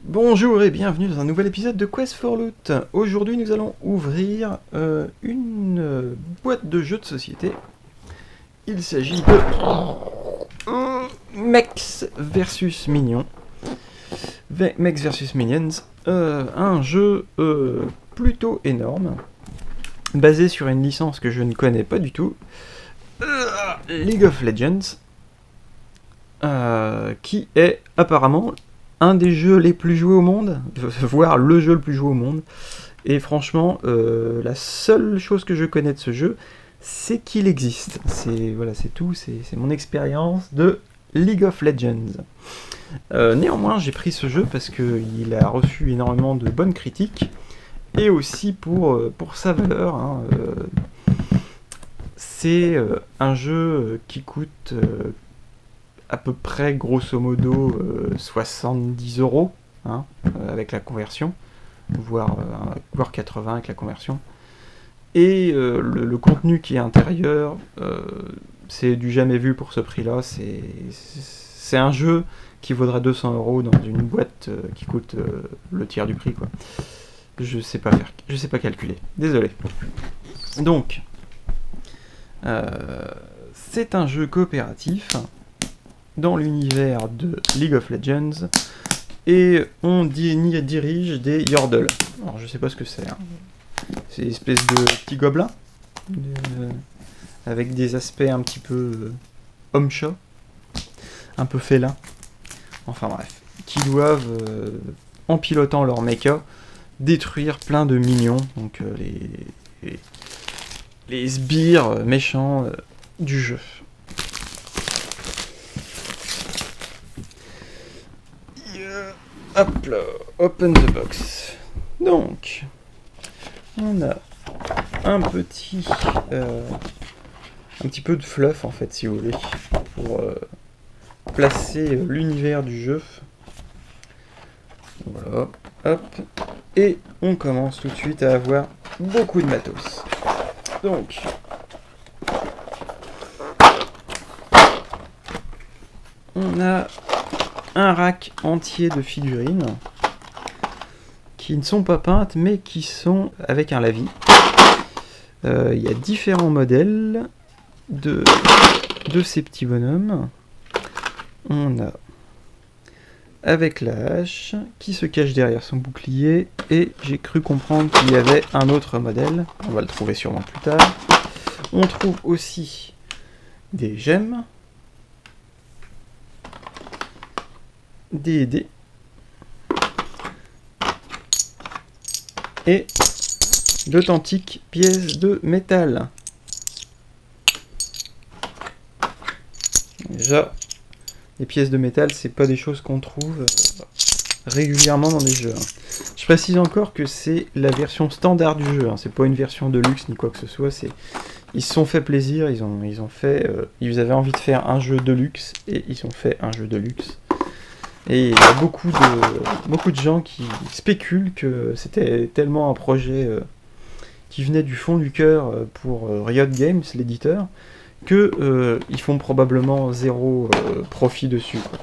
Bonjour et bienvenue dans un nouvel épisode de Quest for Loot. Aujourd'hui nous allons ouvrir une boîte de jeux de société. Il s'agit de Mechs vs Minions. Mechs vs Minions, un jeu plutôt énorme, basé sur une licence que je ne connais pas du tout, League of Legends, qui est apparemment un des jeux les plus joués au monde, voire le jeu le plus joué au monde. Et franchement, la seule chose que je connais de ce jeu, c'est qu'il existe. C'est tout, c'est mon expérience de League of Legends. Néanmoins, j'ai pris ce jeu parce qu'il a reçu énormément de bonnes critiques, et aussi pour sa valeur. C'est un jeu qui coûte à peu près, grosso modo, 70 €, avec la conversion, voire 80 avec la conversion. Et le contenu qui est intérieur, c'est du jamais vu pour ce prix-là. C'est un jeu qui vaudrait 200 € dans une boîte qui coûte le tiers du prix, quoi. Je sais pas calculer. Désolé. Donc, c'est un jeu coopératif dans l'univers de League of Legends, et on dirige des Yordles. Alors je sais pas ce que c'est. C'est une espèce de petits gobelins avec des aspects un petit peu homme-chat, un peu félin. Enfin bref, qui doivent, en pilotant leur mecha, détruire plein de minions, donc les sbires méchants du jeu. Hop là, open the box. Donc, on a un petit peu de fluff, en fait, si vous voulez, pour placer l'univers du jeu. Voilà, hop. Et on commence tout de suite à avoir beaucoup de matos. Donc, on a un rack entier de figurines qui ne sont pas peintes mais qui sont avec un lavis. Il y a différents modèles de ces petits bonhommes. On a avec la hache qui se cache derrière son bouclier, et j'ai cru comprendre qu'il y avait un autre modèle, on va le trouver sûrement plus tard. On trouve aussi des gemmes, des dés et d'authentiques pièces de métal. Déjà, les pièces de métal, c'est pas des choses qu'on trouve régulièrement dans les jeux. Je précise encore que c'est la version standard du jeu, c'est pas une version de luxe ni quoi que ce soit. Ils se sont fait plaisir, ils avaient envie de faire un jeu de luxe et ils ont fait un jeu de luxe. Et il y a beaucoup de gens qui spéculent que c'était tellement un projet qui venait du fond du cœur pour Riot Games, l'éditeur, que ils font probablement zéro profit dessus, quoi.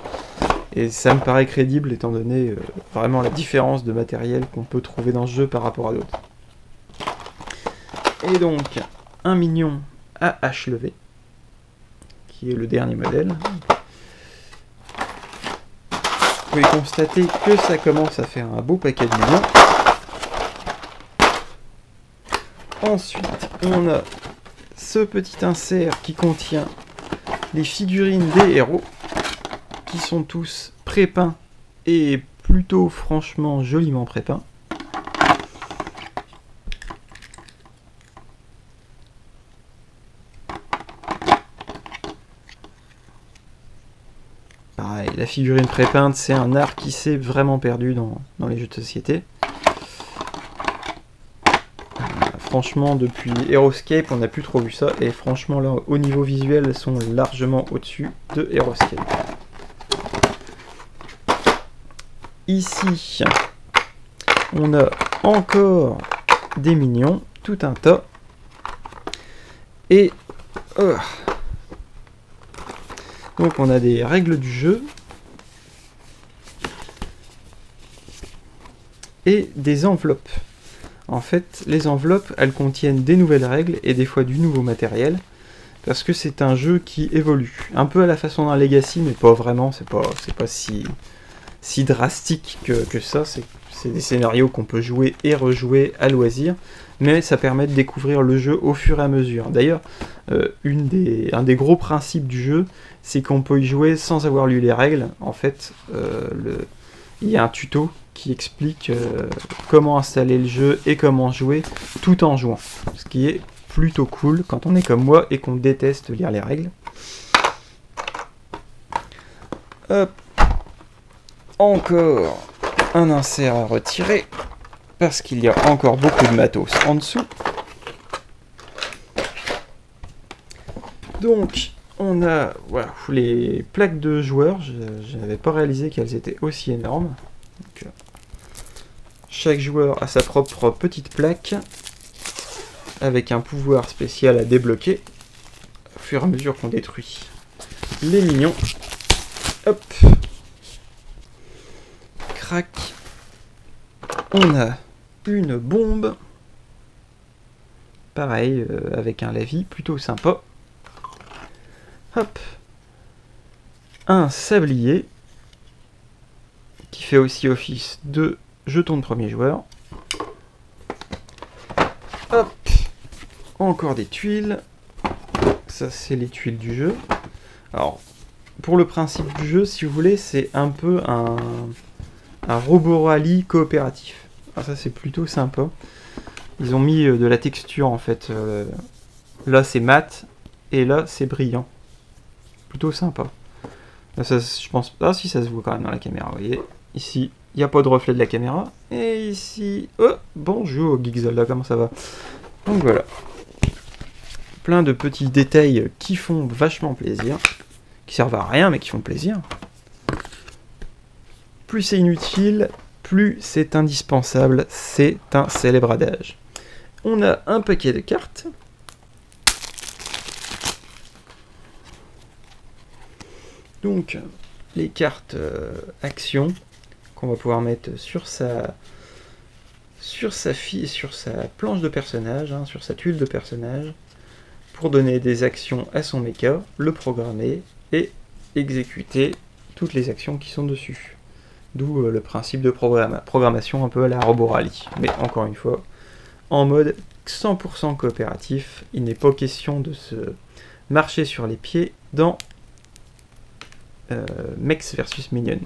Et ça me paraît crédible étant donné vraiment la différence de matériel qu'on peut trouver dans ce jeu par rapport à d'autres. Et donc, un minion à hache levée, qui est le dernier modèle. Vous pouvez constater que ça commence à faire un beau paquet de minions. Ensuite, on a ce petit insert qui contient les figurines des héros, qui sont tous pré-peints et plutôt franchement joliment pré-peints. Pareil, la figurine pré-peinte, c'est un art qui s'est vraiment perdu dans les jeux de société. Franchement, depuis Heroescape, on n'a plus trop vu ça, et franchement, là, au niveau visuel, elles sont largement au-dessus de Heroescape. Ici, on a encore des minions, tout un tas, et Donc on a des règles du jeu et des enveloppes. En fait, les enveloppes, elles contiennent des nouvelles règles et des fois du nouveau matériel, parce que c'est un jeu qui évolue. Un peu à la façon d'un Legacy, mais pas vraiment, c'est pas si drastique que ça. C'est des scénarios qu'on peut jouer et rejouer à loisir, mais ça permet de découvrir le jeu au fur et à mesure. D'ailleurs, un des gros principes du jeu, c'est qu'on peut y jouer sans avoir lu les règles. En fait, il y a un tuto qui explique comment installer le jeu et comment jouer tout en jouant. Ce qui est plutôt cool quand on est comme moi et qu'on déteste lire les règles. Hop. Encore un insert à retirer parce qu'il y a encore beaucoup de matos en dessous. Donc on a voilà, les plaques de joueurs. Je n'avais pas réalisé qu'elles étaient aussi énormes. Donc, chaque joueur a sa propre petite plaque avec un pouvoir spécial à débloquer au fur et à mesure qu'on détruit les minions. Hop. Crac. On a une bombe. Pareil, avec un lavis plutôt sympa. Hop. Un sablier qui fait aussi office de jeton de premier joueur. Hop. Encore des tuiles. Ça, c'est les tuiles du jeu. Alors, pour le principe du jeu, si vous voulez, c'est un peu un robot rallye coopératif. Alors ça, c'est plutôt sympa. Ils ont mis de la texture, en fait. Là, c'est mat, et là, c'est brillant. Plutôt sympa. Là, ça, je pense... Ah, si, ça se voit quand même dans la caméra, vous voyez. Ici, il n'y a pas de reflet de la caméra. Et ici... Oh, bonjour, Geekzolda, comment ça va? Donc voilà. Plein de petits détails qui font vachement plaisir. Qui servent à rien, mais qui font plaisir. Plus c'est inutile, plus c'est indispensable. C'est un célèbre adage. On a un paquet de cartes. Donc, les cartes action qu'on va pouvoir mettre sur sa planche de personnage, hein, sur sa tuile de personnage, pour donner des actions à son mecha, le programmer et exécuter toutes les actions qui sont dessus. D'où le principe de programmation un peu à la Robot Rally. Mais encore une fois, en mode 100% coopératif, il n'est pas question de se marcher sur les pieds dans Mechs vs Minions.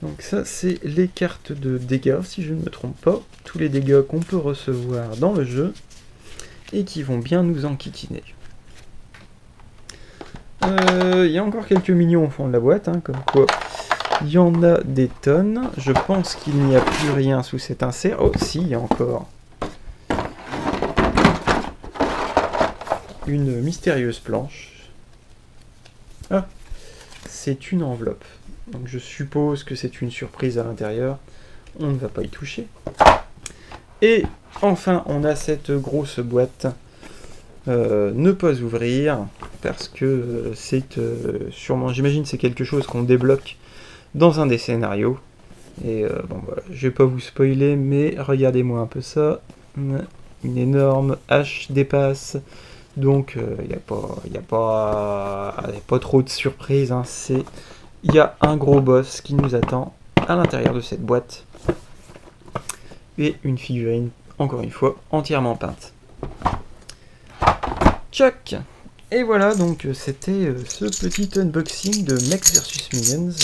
Donc ça, c'est les cartes de dégâts, si je ne me trompe pas. Tous les dégâts qu'on peut recevoir dans le jeu et qui vont bien nous enquiquiner. Il y a encore quelques minions au fond de la boîte, hein, comme quoi il y en a des tonnes. Je pense qu'il n'y a plus rien sous cet insert. Oh, si, il y a encore une mystérieuse planche. Ah, c'est une enveloppe. Donc je suppose que c'est une surprise à l'intérieur. On ne va pas y toucher. Et enfin, on a cette grosse boîte. Ne pas ouvrir, parce que c'est sûrement, j'imagine, c'est quelque chose qu'on débloque dans un des scénarios. Et bon, voilà, je vais pas vous spoiler, mais regardez-moi un peu ça. Une énorme hache dépasse. Donc, il n'y a pas trop de surprises. Hein. Il y a un gros boss qui nous attend à l'intérieur de cette boîte. Et une figurine, encore une fois, entièrement peinte. Tchac! Et voilà, donc c'était ce petit unboxing de Mechs vs Minions.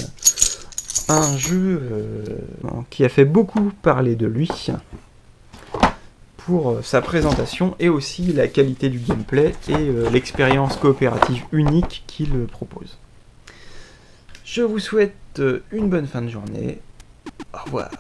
Un jeu qui a fait beaucoup parler de lui pour sa présentation et aussi la qualité du gameplay et l'expérience coopérative unique qu'il propose. Je vous souhaite une bonne fin de journée. Au revoir.